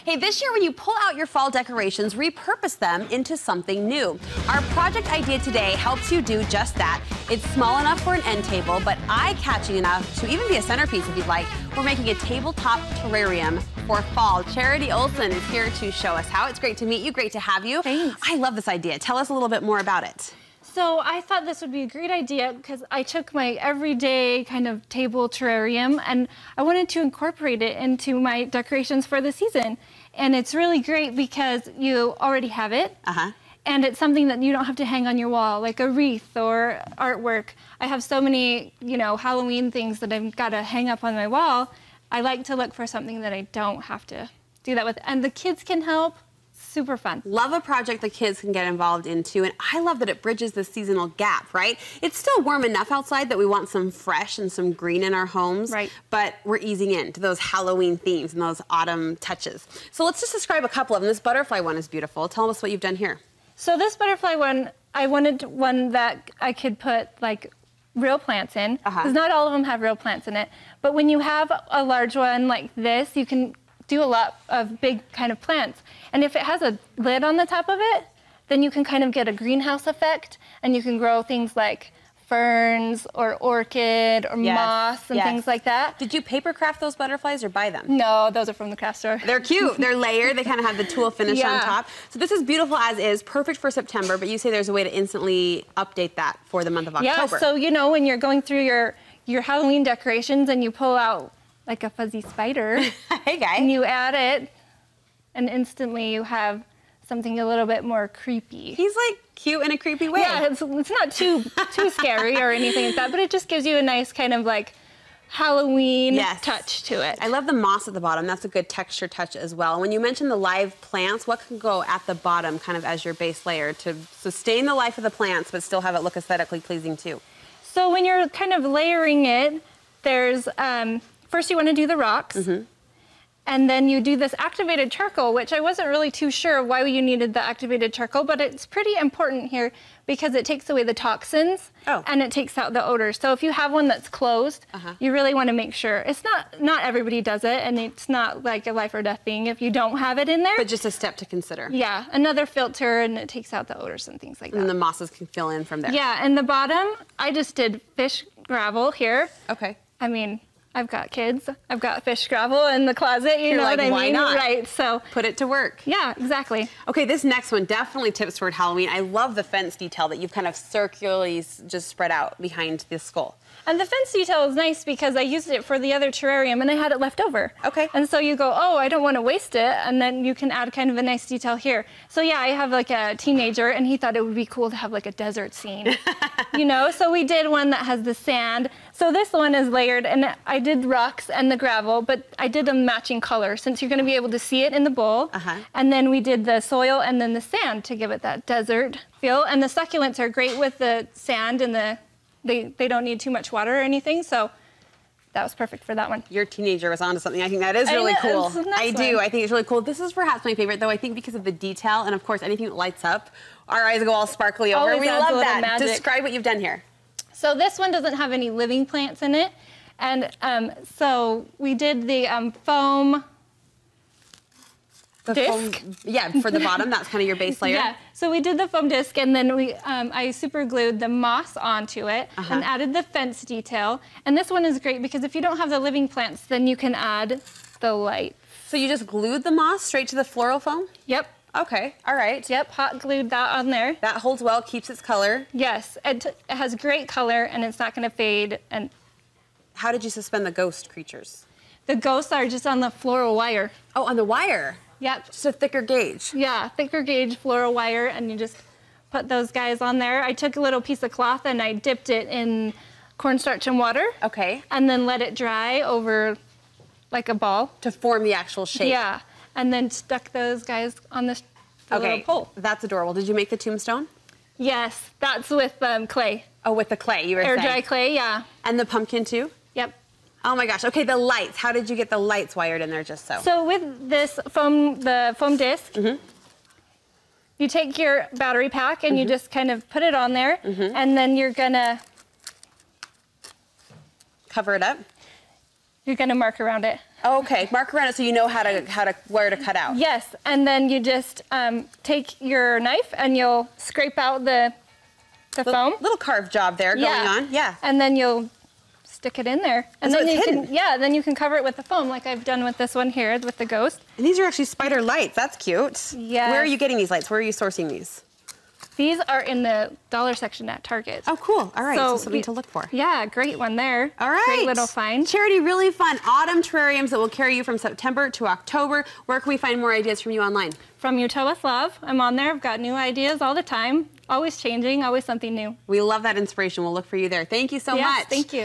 Hey, this year when you pull out your fall decorations, repurpose them into something new. Our project idea today helps you do just that. It's small enough for an end table, but eye-catching enough to even be a centerpiece if you'd like. We're making a tabletop terrarium for fall. Charity Olsen is here to show us how. It's great to meet you, great to have you. Thanks. I love this idea. Tell us a little bit more about it. So I thought this would be a great idea because I took my everyday kind of table terrarium and I wanted to incorporate it into my decorations for the season. And it's really great because you already have it. And it's something that you don't have to hang on your wall, like a wreath or artwork. I have so many, Halloween things that I've got to hang up on my wall. I like to look for something that I don't have to do that with. And the kids can help. Super fun. Love a project the kids can get involved into, and I love that it bridges the seasonal gap, right? It's still warm enough outside that we want some fresh and some green in our homes, right? But we're easing into those Halloween themes and those autumn touches. So let's just describe a couple of them. This butterfly one is beautiful. Tell us what you've done here. So this butterfly one, I wanted one that I could put like real plants in, because not all of them have real plants in it. But when you have a large one like this, you can do a lot of big kind of plants. And if it has a lid on the top of it, then you can kind of get a greenhouse effect and you can grow things like ferns or orchid or moss and things like that. Did you paper craft those butterflies or buy them? No, those are from the craft store. They're cute. They're layered. They kind of have the tulle finish on top. So this is beautiful as is, perfect for September, but you say there's a way to instantly update that for the month of October. Yeah, so when you're going through your Halloween decorations and you pull out like a fuzzy spider, hey guy, and you add it, and instantly you have something a little bit more creepy. He's like cute in a creepy way. Yeah, it's not too scary or anything like that, but it just gives you a nice kind of like Halloween touch to it. I love the moss at the bottom. That's a good texture touch as well. When you mention the live plants, what can go at the bottom kind of as your base layer to sustain the life of the plants but still have it look aesthetically pleasing too? So when you're kind of layering it, there's first you want to do the rocks, and then you do this activated charcoal, which I wasn't really too sure why you needed the activated charcoal, but it's pretty important here because it takes away the toxins and it takes out the odor. So if you have one that's closed, you really want to make sure. It's not everybody does it, and it's not like a life or death thing if you don't have it in there. But just a step to consider. Yeah, another filter, and it takes out the odors and things like that. And the mosses can fill in from there. Yeah, and the bottom, I just did fish gravel here. Okay. I mean, I've got kids. I've got fish gravel in the closet. You know what I mean? Why not? Right. So put it to work. Yeah, exactly. Okay, this next one definitely tips toward Halloween. I love the fence detail that you've kind of circularly just spread out behind this skull. And the fence detail is nice because I used it for the other terrarium and I had it left over. Okay. And so you go, oh, I don't want to waste it, and then you can add kind of a nice detail here. So yeah, I have like a teenager and he thought it would be cool to have like a desert scene. So we did one that has the sand. So this one is layered, and I did rocks and the gravel, but I did a matching color since you're going to be able to see it in the bowl. And then we did the soil and then the sand to give it that desert feel. And the succulents are great with the sand, and they don't need too much water or anything, so that was perfect for that one. Your teenager was onto something. I think that is really cool. I do. I think it's really cool. This is perhaps my favorite, though, I think because of the detail, and of course anything that lights up, our eyes go all sparkly over. We love that. Magic. Describe what you've done here. So this one doesn't have any living plants in it, and so we did the foam disc. For the bottom, that's kind of your base layer. Yeah, so we did the foam disc, and then I super glued the moss onto it and added the fence detail. And this one is great because if you don't have the living plants, then you can add the light. So you just glued the moss straight to the floral foam? Yep. Okay, all right. Yep, hot glued that on there. That holds well, keeps its color. Yes, it has great color, and it's not going to fade. And how did you suspend the ghost creatures? The ghosts are just on the floral wire. Oh, on the wire? Yep. Just a thicker gauge. Yeah, thicker gauge floral wire, and you just put those guys on there. I took a little piece of cloth and I dipped it in cornstarch and water. Okay. And then let it dry over like a ball. To form the actual shape. Yeah, and then stuck those guys on the little pole. That's adorable. Did you make the tombstone? Yes, that's with clay. Oh, with the clay, you were saying. Air dry clay, yeah. And the pumpkin too? Yep. Oh my gosh. Okay, the lights. How did you get the lights wired in there just so? So with this the foam disc, you take your battery pack and you just kind of put it on there, and then you're gonna cover it up. You're gonna mark around it. Okay, mark around it so you know where to cut out. Yes, and then you just take your knife and you'll scrape out the foam. Little carved job there going on. Yeah. And then you'll stick it in there. And so then it's you hidden. then you can cover it with the foam like I've done with this one here with the ghost. And these are actually spider lights. That's cute. Yes. Where are you getting these lights? Where are you sourcing these? These are in the dollar section at Target. Oh, cool. All right, so something to look for. Yeah, great one there. All right. Great little find. Charity, really fun autumn terrariums that will carry you from September to October. Where can we find more ideas from you online? From Utah with Love. I'm on there. I've got new ideas all the time. Always changing, always something new. We love that inspiration. We'll look for you there. Thank you so much. Thank you.